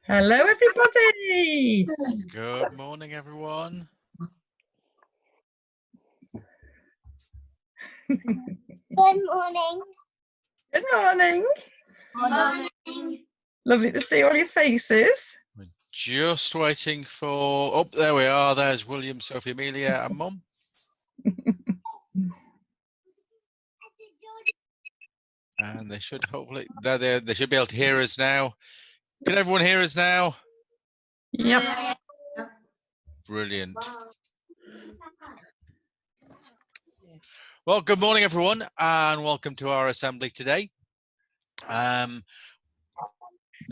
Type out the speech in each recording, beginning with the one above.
Hello, everybody. Good morning, everyone. Good morning. Good morning. Good morning. Lovely to see all your faces. We're just waiting for... Oh, there we are. There's William, Sophie, Amelia and Mum. And they should hopefully... They should be able to hear us now. Can everyone hear us now? Yep. Brilliant. Well, good morning, everyone, and welcome to our assembly today. Now,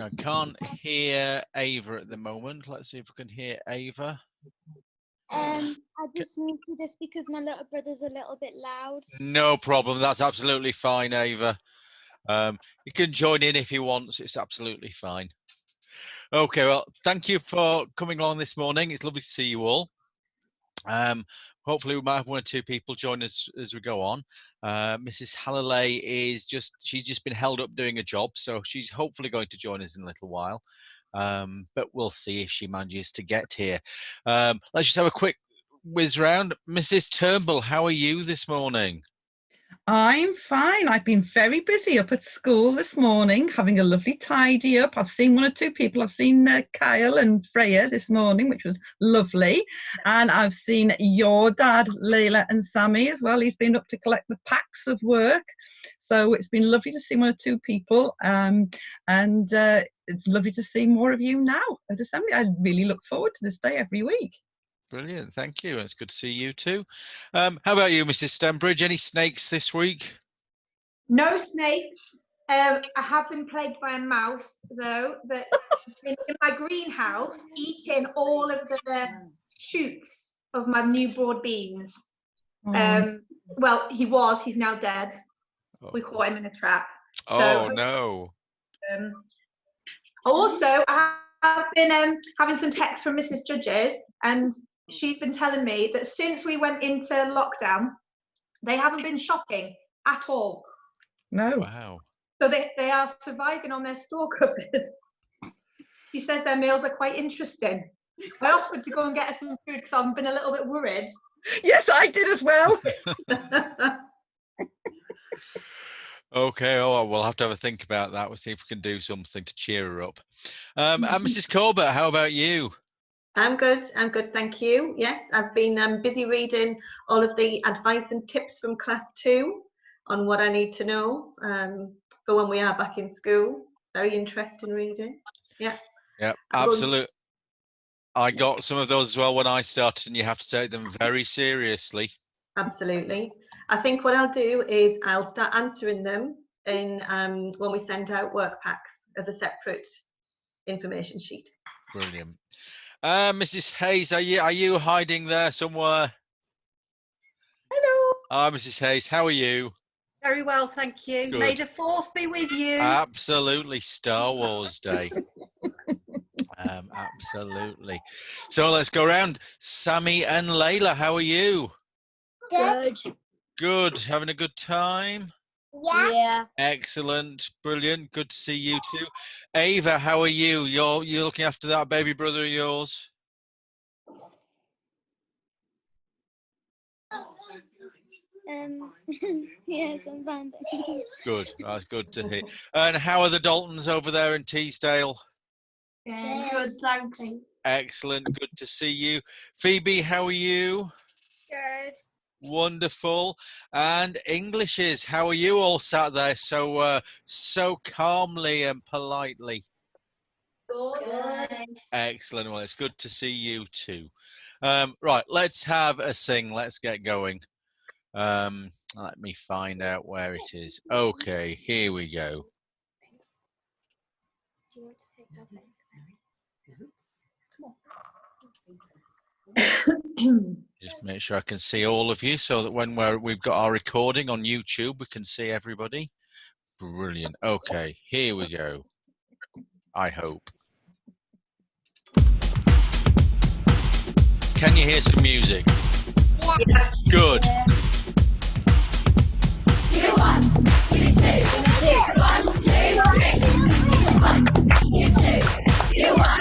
I can't hear Ava at the moment. Let's see if we can hear Ava. I just muted this because my little brother's a little bit loud. No problem. That's absolutely fine, Ava. You can join in if you want. It's absolutely fine. Okay, well, thank you for coming along this morning. It's lovely to see you all. Hopefully we might have one or two people join us as we go on. Mrs. Hallilay she's just been held up doing a job, so she's hopefully going to join us in a little while. But we'll see if she manages to get here. Let's just have a quick whiz round. Mrs. Turnbull, how are you this morning? I'm fine. I've been very busy up at school this morning, having a lovely tidy up. I've seen one or two people. I've seen Kyle and Freya this morning, which was lovely. And I've seen your dad, Layla and Sammy as well. He's been up to collect the packs of work. So it's been lovely to see one or two people. It's lovely to see more of you now at Assembly. I really look forward to this day every week. Brilliant, thank you. It's good to see you too. How about you, Mrs. Stanbridge? Any snakes this week? No snakes. I have been plagued by a mouse, though, but in my greenhouse, eating all of the shoots of my new broad beans. Well, he's now dead. Oh. We caught him in a trap. Oh, no. Also, I have been having some texts from Mrs. Judges, and she's been telling me that since we went into lockdown, they haven't been shopping at all. No. Wow. So they are surviving on their store cupboards. She says their meals are quite interesting. I offered to go and get her some food because I've been a little bit worried. Yes, I did as well. Okay, we'll have to have a think about that. We'll see if we can do something to cheer her up. And Mrs. Corbett, how about you? I'm good, thank you. Yes, I've been busy reading all of the advice and tips from class 2 on what I need to know for when we are back in school. Very interesting reading. Yeah. Yeah, absolutely. I got some of those as well when I started, and you have to take them very seriously. Absolutely. I think what I'll do is I'll start answering them in when we send out work packs as a separate information sheet. Brilliant. Mrs. Hayes, are you hiding there somewhere? Hello. Hi, Mrs. Hayes. How are you? Very well, thank you. Good. May the 4th be with you. Absolutely, Star Wars Day. Absolutely. So let's go around. Sammy and Layla, how are you? Good. Good. Having a good time? Yeah. Excellent. Brilliant. Good to see you too. Ava, how are you? You're looking after that baby brother of yours? Yes, I'm fine. Good. That's good to hear. And how are the Daltons over there in Teesdale? Good, thanks. Excellent. Good to see you. Phoebe, how are you? Good. Wonderful. And Englishes, how are you all sat there so calmly and politely? Good. Excellent. Well, it's good to see you too. Right, let's have a sing. Let's get going. Let me find out where it is. Okay, here we go. Do you want to take that place? Just make sure I can see all of you so that when we've got our recording on YouTube, we can see everybody. Brilliant. Okay, here we go. I hope. Can you hear some music? Yeah. Good. You 1, you 2, 1, 2, 3. You 1, you 2, you 1.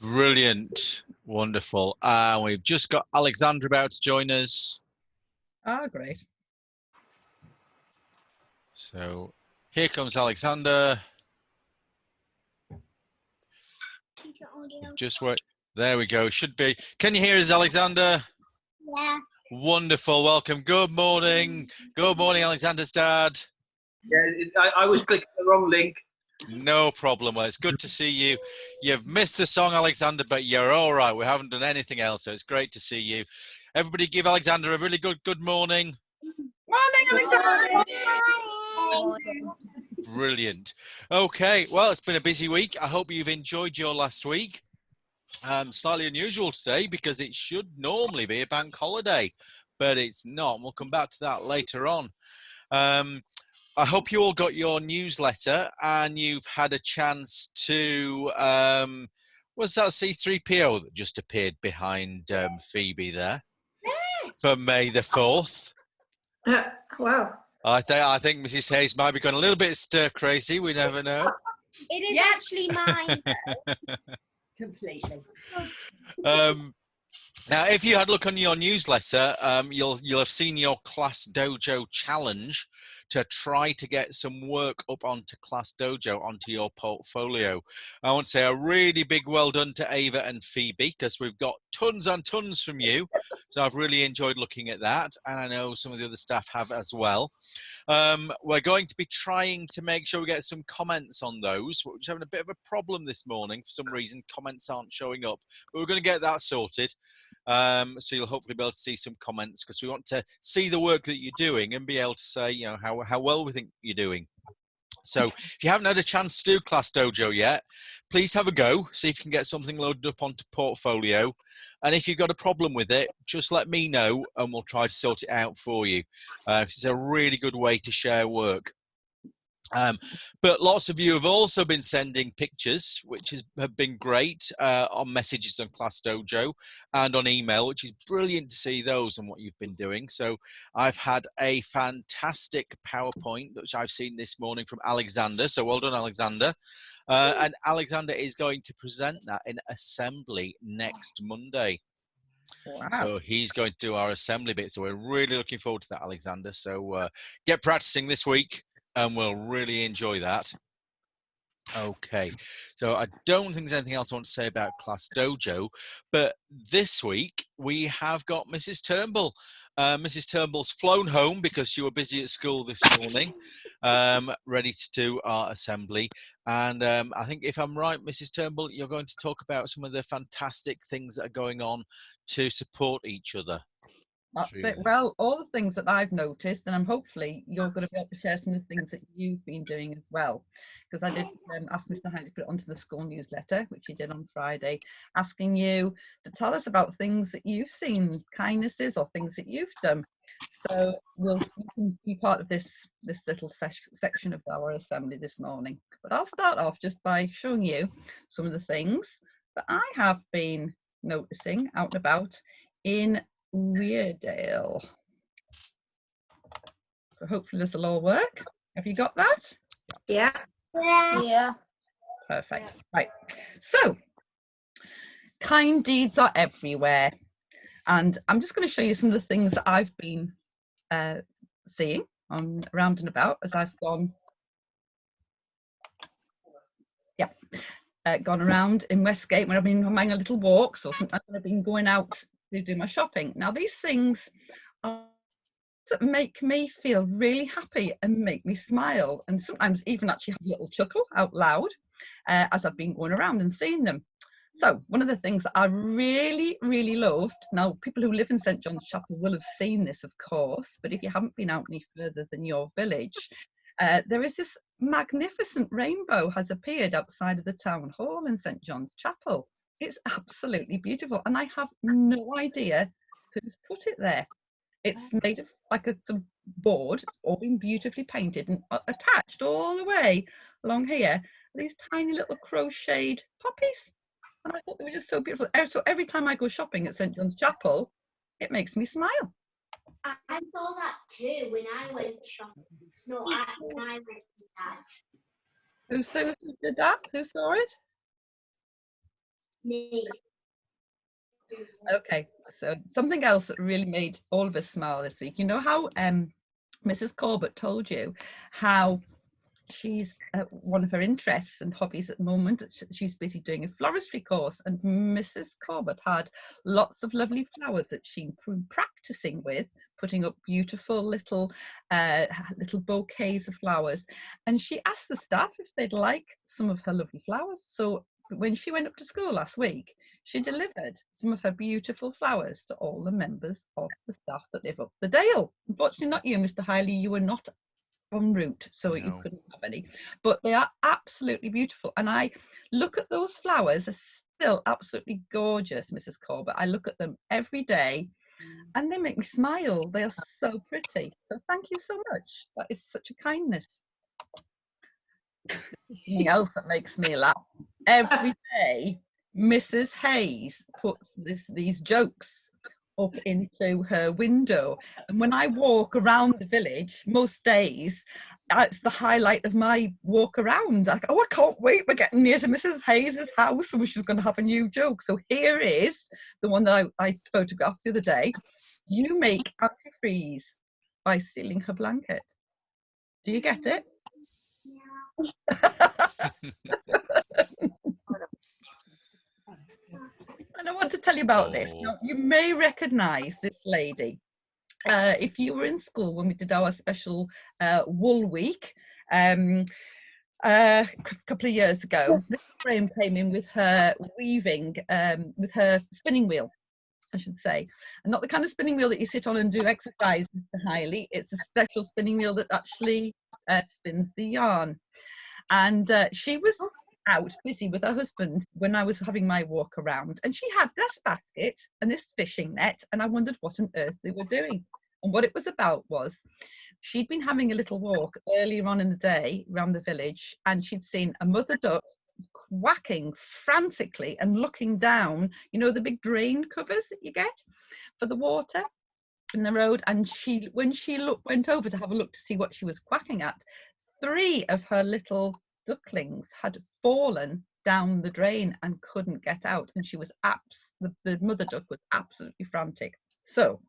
Brilliant. Wonderful. We've just got Alexandra about to join us. Ah, great. So here comes Alexander. Just wait. There we go. Should be. Can you hear us, Alexander? Yeah. Wonderful. Welcome. Good morning. Good morning, Alexander's dad. Yeah, I was clicking the wrong link. No problem. Well, it's good to see you. You've missed the song, Alexander, but you're all right. We haven't done anything else, so it's great to see you. Everybody give Alexander a really good morning. Morning, Alexander. Brilliant. Okay, well, it's been a busy week. I hope you've enjoyed your last week. Slightly unusual today because it should normally be a bank holiday, but it's not. We'll come back to that later on. I hope you all got your newsletter and you've had a chance to, was that C3PO that just appeared behind Phoebe there for May the 4th? Wow. I think Mrs. Hayes might be going a little bit stir crazy. We never know. It is actually mine. Completely. Now, if you had a look on your newsletter, you'll have seen your Class Dojo challenge to try to get some work up onto Class Dojo, onto your portfolio. I want to say a really big well done to Ava and Phoebe, because we've got tons and tons from you. So I've really enjoyed looking at that, and I know some of the other staff have as well. We're going to be trying to make sure we get some comments on those. We're just having a bit of a problem this morning. For some reason, comments aren't showing up, but we're going to get that sorted. So you'll hopefully be able to see some comments, because we want to see the work that you're doing and be able to say, you know, how well we think you're doing. So if you haven't had a chance to do Class Dojo yet, please have a go, see if you can get something loaded up onto portfolio. And if you've got a problem with it, just let me know and we'll try to sort it out for you. It's a really good way to share work. But lots of you have also been sending pictures, which have been great, on messages on Class Dojo and on email, which is brilliant to see those and what you've been doing. So I've had a fantastic PowerPoint, which I've seen this morning from Alexander. So well done, Alexander. And Alexander is going to present that in assembly next Monday. Wow. So he's going to do our assembly bit. So we're really looking forward to that, Alexander. So get practicing this week, and we'll really enjoy that. Okay, so I don't think there's anything else I want to say about Class Dojo, but this week we have got Mrs. Turnbull. Mrs. Turnbull's flown home because you were busy at school this morning, ready to do our assembly. And I think if I'm right, Mrs. Turnbull, you're going to talk about some of the fantastic things that are going on to support each other. That's it. Well, all the things that I've noticed, and I'm hopefully you're going to be able to share some of the things that you've been doing as well. Because I did ask Mr. Hyde to put it onto the school newsletter, which he did on Friday, asking you to tell us about things that you've seen, kindnesses or things that you've done. So you can be part of this little section of our assembly this morning. But I'll start off just by showing you some of the things that I have been noticing out and about in Weardale. So hopefully this will all work. Have you got that? Yeah. Yeah. Perfect. Right. So kind deeds are everywhere. And I'm just going to show you some of the things that I've been seeing around and about as I've gone gone around in Westgate when I've been on my little walks, or sometimes when I've been going out to do my shopping. Now these things are that make me feel really happy and make me smile, and sometimes even actually have a little chuckle out loud as I've been going around and seeing them. So one of the things that I really, really loved, now people who live in St John's Chapel will have seen this, of course, but if you haven't been out any further than your village, there is this magnificent rainbow has appeared outside of the town hall in St John's Chapel. It's absolutely beautiful, and I have no idea who's put it there. It's made of like some board. It's all been beautifully painted and attached all the way along here. These tiny little crocheted poppies. And I thought they were just so beautiful. So every time I go shopping at St John's Chapel, it makes me smile. I saw that too when I went shopping. No, when I went with Dad. Who did that? Who saw it? Me. Okay, so something else that really made all of us smile this week. You know how Mrs. Corbett told you how she's one of her interests and hobbies at the moment, she's busy doing a floristry course, and Mrs. Corbett had lots of lovely flowers that she'd been practicing with, putting up beautiful little bouquets of flowers, and she asked the staff if they'd like some of her lovely flowers. So when she went up to school last week, she delivered some of her beautiful flowers to all the members of the staff that live up the dale. Unfortunately not you, Mr. Hiley, you were not en route, so you couldn't have any, but they are absolutely beautiful, and I look at those flowers. They're still absolutely gorgeous, Mrs. Corbett. I look at them every day and they make me smile. They are so pretty, so thank you so much. That is such a kindness. Something else that makes me laugh every day, Mrs. Hayes puts these jokes up into her window, and when I walk around the village most days, it's the highlight of my walk around. I can't wait, we're getting near to Mrs. Hayes's house and she's going to have a new joke. So here is the one that I photographed the other day. You make antifreeze by stealing her blanket. Do you get it? And I want to tell you about this. Now, you may recognise this lady. If you were in school when we did our special wool week a couple of years ago, Mrs. Graham came in with her weaving, with her spinning wheel, I should say, and not the kind of spinning wheel that you sit on and do exercise, Mr. Hiley. It's a special spinning wheel that actually spins the yarn. And she was out busy with her husband when I was having my walk around, and she had this basket and this fishing net, and I wondered what on earth they were doing. And what it was about was she'd been having a little walk earlier on in the day around the village, and she'd seen a mother duck quacking frantically and looking down, you know, the big drain covers that you get for the water in the road. And when she went over to have a look to see what she was quacking at, 3 of her little ducklings had fallen down the drain and couldn't get out, and she was the mother duck was absolutely frantic. So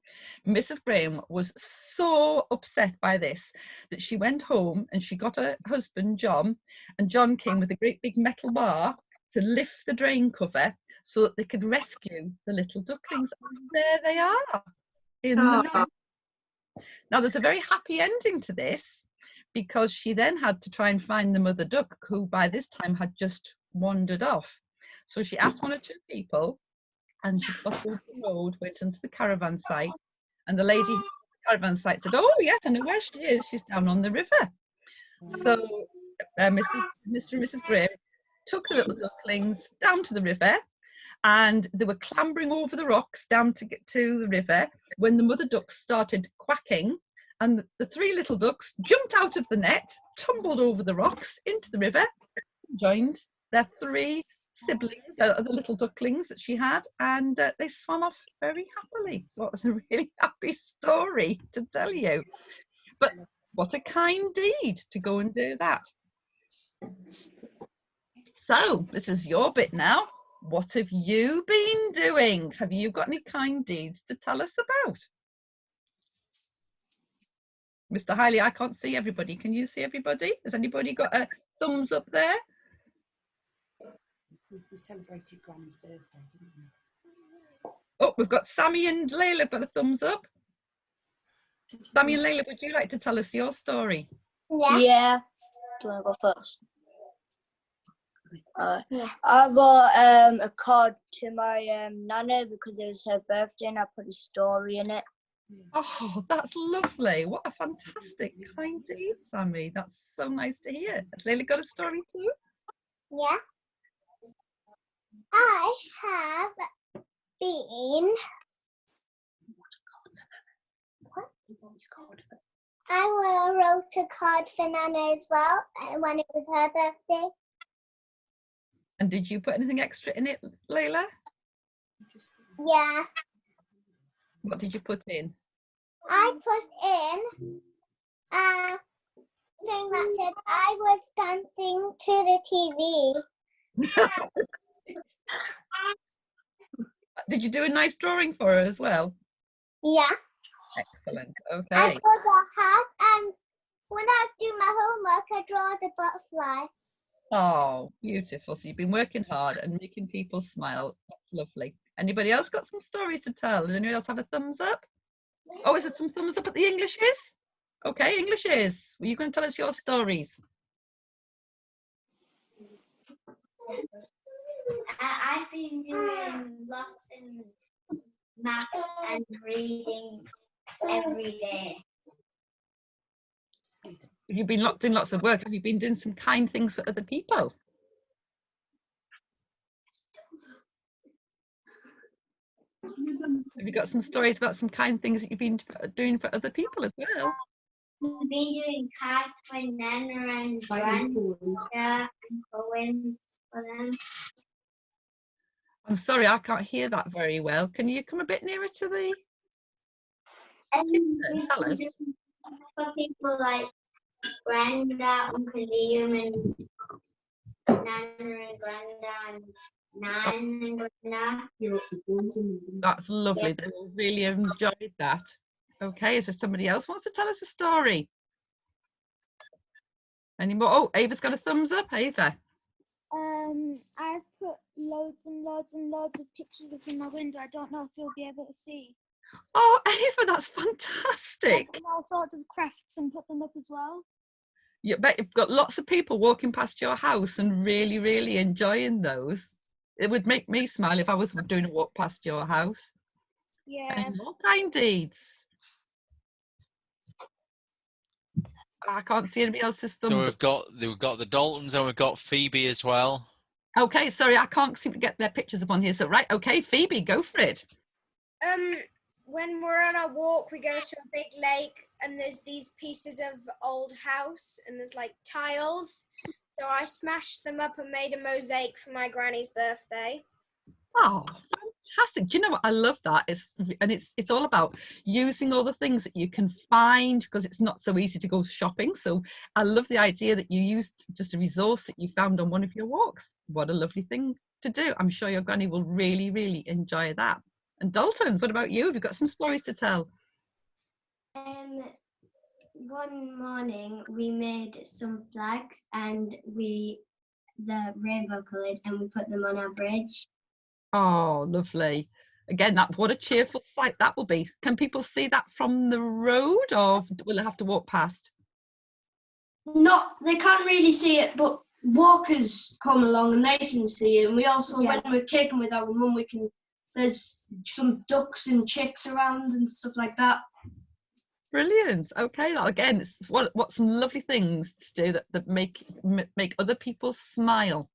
Mrs. Graham was so upset by this that she went home and she got her husband John, and John came with a great big metal bar to lift the drain cover so that they could rescue the little ducklings. And there they are in the net. Now there's a very happy ending to this, because she then had to try and find the mother duck, who by this time had just wandered off. So she asked 1 or 2 people, and she crossed the road, went into the caravan site, and the lady at the caravan site said, "Oh yes, I know where she is. She's down on the river." So Mr. and Mrs. Graham took the little ducklings down to the river, and they were clambering over the rocks down to get to the river when the mother ducks started quacking, and the 3 little ducks jumped out of the net, tumbled over the rocks into the river, joined their 3 siblings, the little ducklings that she had, and they swam off very happily. So it was a really happy story to tell you. But what a kind deed to go and do that. So this is your bit now. What have you been doing? Have you got any kind deeds to tell us about? Mr. Hiley, I can't see everybody. Can you see everybody? Has anybody got a thumbs up there? We celebrated Granny's birthday, didn't we? Oh, we've got Sammy and Layla got a thumbs up. Sammy and Layla, would you like to tell us your story? Yeah. Do you want to go first? Yeah. I wrote a card to my nana because it was her birthday and I put a story in it. Oh, that's lovely. What a fantastic kind deed, Sammy. That's so nice to hear. Has Layla got a story too? Yeah. I have been. What? I wrote a card for Nana as well when it was her birthday. And did you put anything extra in it, Layla? Yeah. What did you put in? I put in a thing that said I was dancing to the TV. Did you do a nice drawing for her as well? Yeah. Excellent. I Okay. draw the heart, and when I was doing my homework, I draw the butterfly. Oh, beautiful. So you've been working hard and making people smile. That's lovely. Anybody else got some stories to tell? Does anyone else have a thumbs up? Oh, is it some thumbs up at the Englishes? Okay, Englishes. Well, you're going to tell us your stories. I've been doing lots of maths and reading every day. Have you been doing lots of work? Have you been doing some kind things for other people? Have you got some stories about some kind things that you've been doing for other people as well? We've been doing cards for Nana and Grandpa and poems for them. I'm sorry, I can't hear that very well. Can you come a bit nearer to the... And tell us. for people like Brenda, Uncle Liam, and Nana and Brenda, and Nan and Brenda. That's lovely. They will really enjoyed that. Okay, is there somebody else wants to tell us a story? Any more? Oh, Ava's got a thumbs up. Ava. I've put loads and loads and loads of pictures up in my window. I don't know if you'll be able to see. Oh, Ava, that's fantastic. I've done all sorts of crafts and put them up as well. You bet you've got lots of people walking past your house and really, really enjoying those. It would make me smile if I was doing a walk past your house. Yeah. And more kind deeds. I can't see anybody else's thumbs So up. we've got the Daltons and we've got Phoebe as well. Okay, sorry, I can't seem to get their pictures up on here. So right, okay, Phoebe, go for it. When we're on our walk, we go to a big lake and there's these pieces of old house and there's like tiles. So I smashed them up and made a mosaic for my granny's birthday. Oh, fantastic. Do you know what? I love that. It's all about using all the things that you can find because it's not so easy to go shopping. So I love the idea that you used just a resource that you found on one of your walks. What a lovely thing to do. I'm sure your granny will really, really enjoy that. And Daltons, what about you? Have you got some stories to tell? One morning we made some flags and the rainbow coloured and we put them on our bridge. Oh, lovely. Again, what a cheerful sight that will be. Can people see that from the road or will they have to walk past? They can't really see it, but walkers come along and they can see it. And we also, when we're kicking with our mum, there's some ducks and chicks around and stuff like that. Brilliant. Okay, now again, it's what some lovely things to do that make other people smile.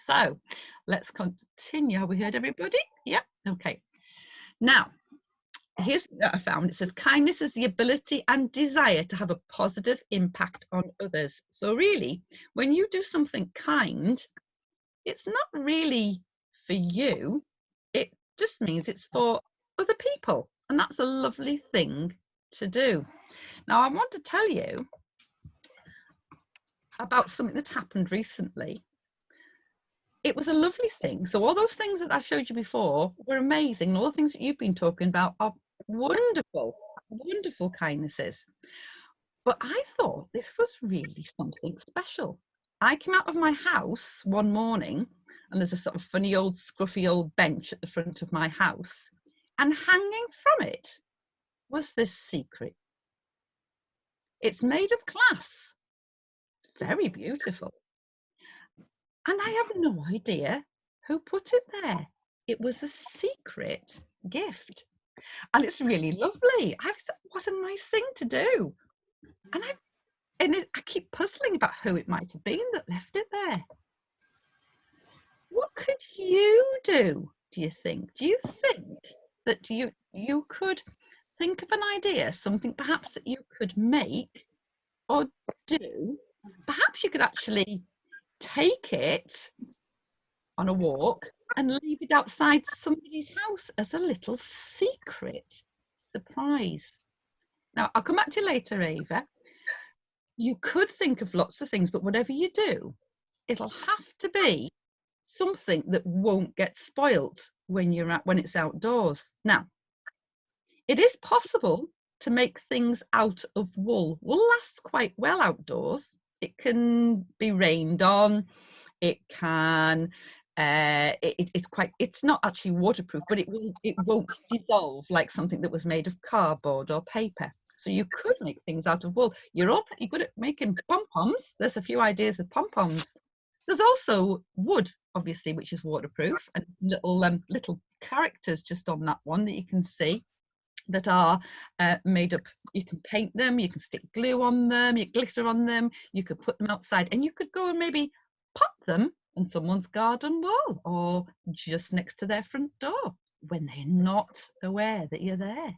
So let's continue. Have we heard everybody? Yeah, okay. Now, here's what I found. It says kindness is the ability and desire to have a positive impact on others. So really, when you do something kind, it's not really for you. It just means it's for other people. And that's a lovely thing to do. Now, I want to tell you about something that happened recently. It was a lovely thing. So all those things that I showed you before were amazing. And all the things that you've been talking about are wonderful, wonderful kindnesses. But I thought this was really something special. I came out of my house one morning, and there's a sort of funny old scruffy old bench at the front of my house, and hanging from it was this secret. It's made of glass. It's very beautiful. And I have no idea who put it there. It was a secret gift. And it's really lovely. What a nice thing to do. And I keep puzzling about who it might have been that left it there. What could you do you think? Do you think that you could think of an idea, something perhaps that you could make or do? Perhaps you could actually take it on a walk and leave it outside somebody's house as a little secret surprise. Now, I'll come back to you later, Ava. You could think of lots of things, but whatever you do, it'll have to be something that won't get spoilt when it's outdoors. Now, it is possible to make things out of wool. Wool lasts quite well outdoors. It can be rained on. It can. It's not actually waterproof, but it won't dissolve like something that was made of cardboard or paper. So you could make things out of wool. You're all pretty good at making pom-poms. There's a few ideas of pom-poms. There's also wood, obviously, which is waterproof, and little characters just on that one that you can see that are made up. You can paint them, you can stick glue on them, you glitter on them, you could put them outside, and you could go and maybe pop them on someone's garden wall or just next to their front door when they're not aware that you're there.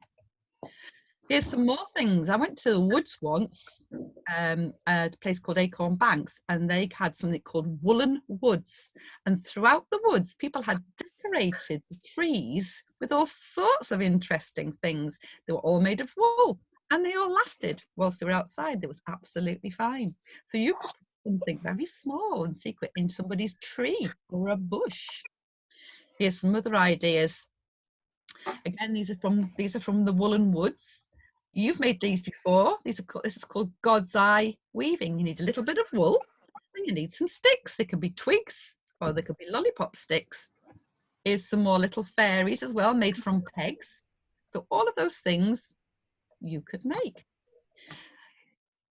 Here's some more things. I went to the woods once, at a place called Acorn Banks, and they had something called Woolen Woods. And throughout the woods, people had decorated the trees with all sorts of interesting things. They were all made of wool, and they all lasted whilst they were outside. They was absolutely fine. So you could put something very small and secret in somebody's tree or a bush. Here's some other ideas. Again, these are from the Woolen Woods. You've made these before. This is called God's Eye weaving. You need a little bit of wool and you need some sticks. They could be twigs or they could be lollipop sticks. Here's some more little fairies as well, made from pegs. So all of those things you could make.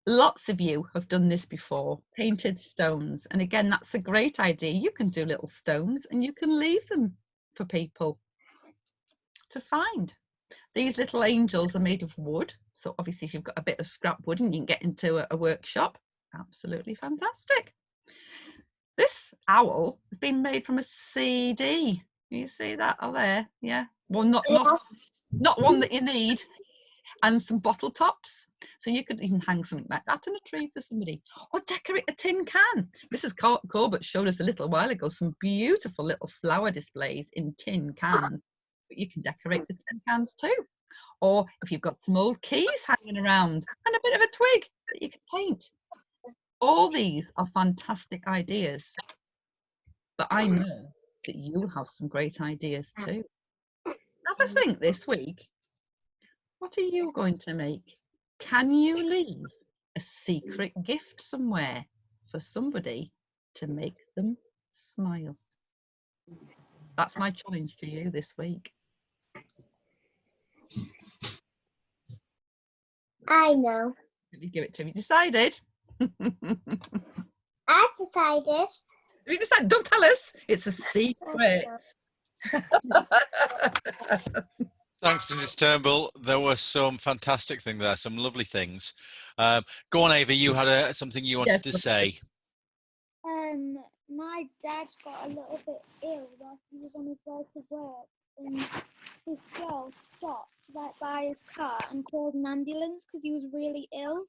Lots of you have done this before, painted stones. And again, that's a great idea. You can do little stones and you can leave them for people to find. These little angels are made of wood. So obviously if you've got a bit of scrap wood and you can get into a workshop, absolutely fantastic. This owl has been made from a CD. You see that over there? Yeah. Well, not one that you need. And some bottle tops. So you could even hang something like that in a tree for somebody. Or decorate a tin can. Mrs. Corbett showed us a little while ago some beautiful little flower displays in tin cans. But you can decorate the tin cans too. Or if you've got some old keys hanging around and a bit of a twig that you can paint. All these are fantastic ideas. But I know that you have some great ideas too. Have a think this week. What are you going to make? Can you leave a secret gift somewhere for somebody to make them smile? That's my challenge to you this week. I know. Let me give it to me. Decided? I've decided. You decided? Don't tell us. It's a secret. Thanks, Mrs. Turnbull. There were some fantastic things there, some lovely things. Go on, Ava, you had something you wanted to say. my dad got a little bit ill whilst he was on his way to work, and this girl stopped right by his car and called an ambulance because he was really ill.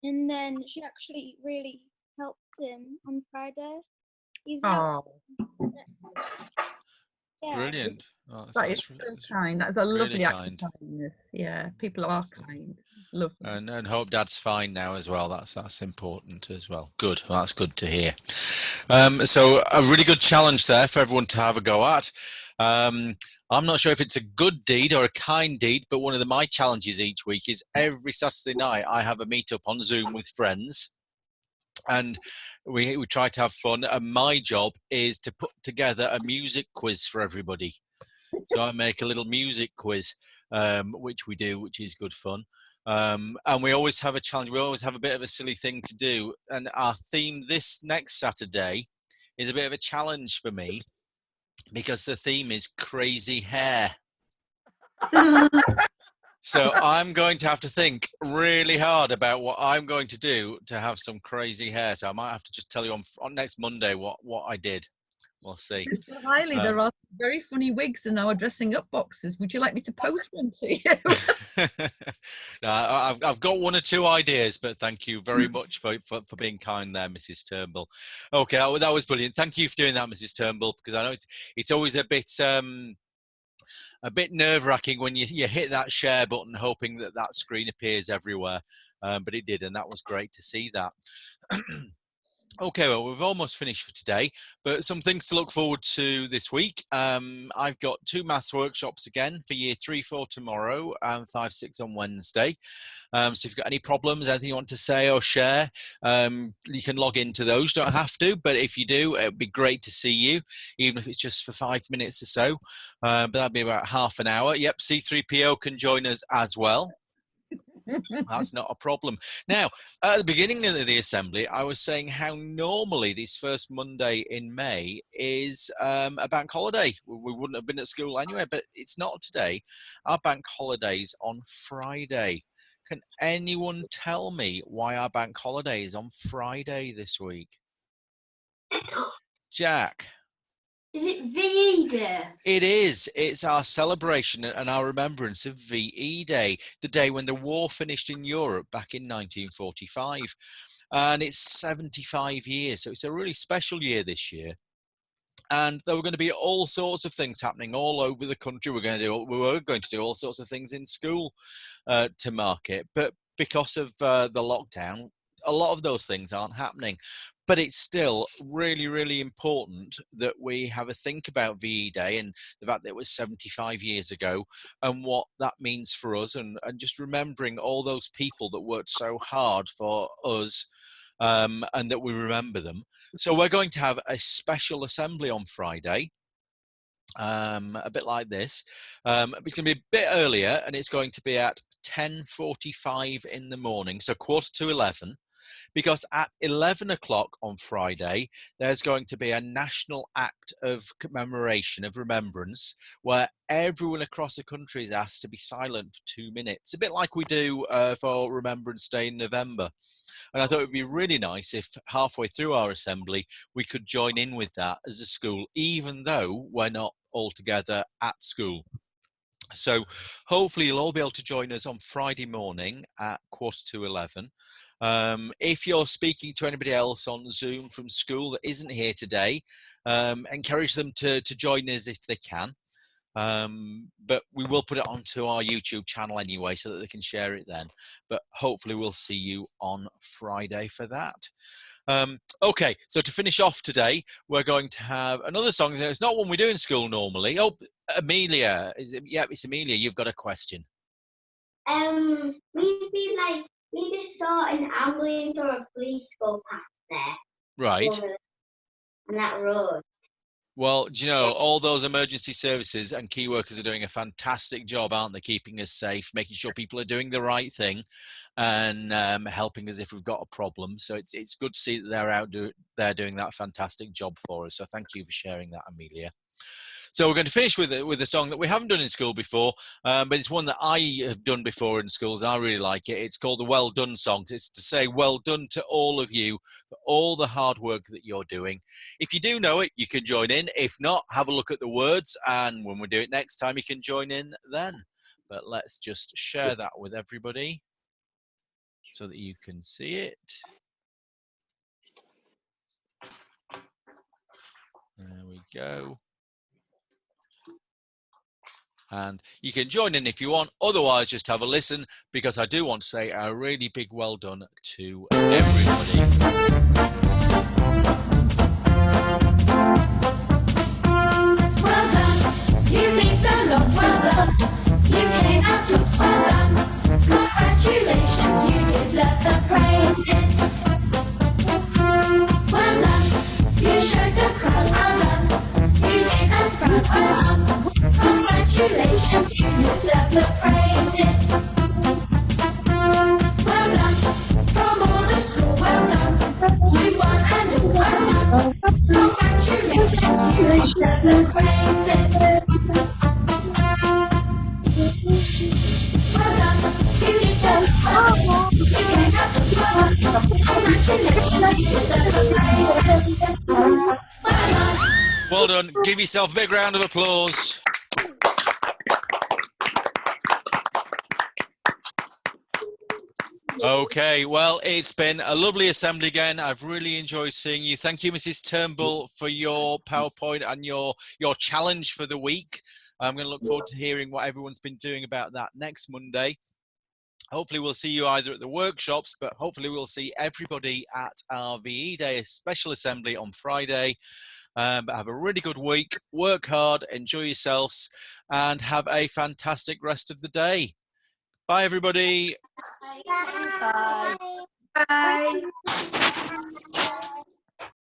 And then she actually really helped him on Friday. He's Oh, yeah. Brilliant. Oh, that is so kind. That's a really lovely act of kind. kindness. Yeah, people are kind. Lovely. And hope Dad's fine now as well. That's important as well. Good. Well, that's good to hear. So a really good challenge there for everyone to have a go at. I'm not sure if it's a good deed or a kind deed, but one of my challenges each week is every Saturday night I have a meetup on Zoom with friends. And we try to have fun, and my job is to put together a music quiz for everybody. So I make a little music quiz, which we do, which is good fun. And we always have a challenge. We always have a bit of a silly thing to do. And our theme this next Saturday is a bit of a challenge for me, because the theme is crazy hair. So I'm going to have to think really hard about what I'm going to do to have some crazy hair. So I might have to just tell you on next Monday what I did. We'll see. Mr. Hiley, there are very funny wigs in our dressing up boxes. Would you like me to post one to you? No, I've got one or two ideas, but thank you very much for being kind there, Mrs. Turnbull. Okay, that was brilliant. Thank you for doing that, Mrs. Turnbull, because I know it's always a bit nerve-wracking when you hit that share button hoping that screen appears everywhere, but it did, and that was great to see that. Okay, well, we've almost finished for today, but some things to look forward to this week. I've got 2 maths workshops again for year 3-4 tomorrow and 5-6 on Wednesday. So if you've got any problems, anything you want to say or share, you can log into those. You don't have to, but if you do, it'd be great to see you, even if it's just for 5 minutes or so. But that'll be about half an hour. Yep, C3PO can join us as well. That's not a problem. Now, at the beginning of the assembly, I was saying how normally this first Monday in May is a bank holiday. We wouldn't have been at school anyway, but it's not today. Our bank holiday's on Friday. Can anyone tell me why our bank holiday is on Friday this week? Jack? Is it VE Day? It is. It's our celebration and our remembrance of VE Day, the day when the war finished in Europe back in 1945. And it's 75 years, so it's a really special year this year. And there were going to be all sorts of things happening all over the country. We were going to do all sorts of things in school to mark it. But because of the lockdown, a lot of those things aren't happening. But it's still really, really important that we have a think about VE Day and the fact that it was 75 years ago and what that means for us, and just remembering all those people that worked so hard for us, and that we remember them. So we're going to have a special assembly on Friday, a bit like this. It's going to be a bit earlier, and it's going to be at 10:45 in the morning, so 10:45. Because at 11 o'clock on Friday, there's going to be a national act of commemoration, of remembrance, where everyone across the country is asked to be silent for 2 minutes, a bit like we do for Remembrance Day in November. And I thought it would be really nice if halfway through our assembly, we could join in with that as a school, even though we're not all together at school. So hopefully you'll all be able to join us on Friday morning at 10:45. If you're speaking to anybody else on Zoom from school that isn't here today, encourage them to join us if they can. But we will put it onto our YouTube channel anyway so that they can share it then. But hopefully we'll see you on Friday for that. Okay, so to finish off today, we're going to have another song. It's not one we do in school normally. Oh, Amelia. Yeah, it's Amelia. You've got a question. We just saw an ambulance or a police go past there. Right. On that road. Well, do you know, all those emergency services and key workers are doing a fantastic job, aren't they? Keeping us safe, making sure people are doing the right thing, and helping us if we've got a problem. So it's good to see that they're out there doing that fantastic job for us. So thank you for sharing that, Amelia. So we're going to finish with a song that we haven't done in school before, but it's one that I have done before in schools, and I really like it. It's called the Well Done song. It's to say well done to all of you for all the hard work that you're doing. If you do know it, you can join in. If not, have a look at the words, and when we do it next time, you can join in then. But let's just share that with everybody so that you can see it. There we go. And you can join in if you want. Otherwise, just have a listen, because I do want to say a really big well done to everybody. Well done, you beat the lot, well done. You came out tops, well done. Congratulations, you deserve the praises. Well done, you showed the crowd, well done. You made us proud, well done. Congratulations, you deserve the praises. Well done, from all the school, well done. You won and all, well done. Congratulations, you deserve the praises. Well done, you did the well. You came out to well. Congratulations, you deserve the praises. Well done. Well done. Give yourself a big round of applause. Okay, well, it's been a lovely assembly again. I've really enjoyed seeing you. Thank you, Mrs. Turnbull, for your PowerPoint and your challenge for the week. I'm going to look forward to hearing what everyone's been doing about that next Monday. Hopefully we'll see you either at the workshops, but hopefully we'll see everybody at our VE Day special assembly on Friday. But have a really good week, work hard, enjoy yourselves, and have a fantastic rest of the day. Bye, everybody. Bye. Bye.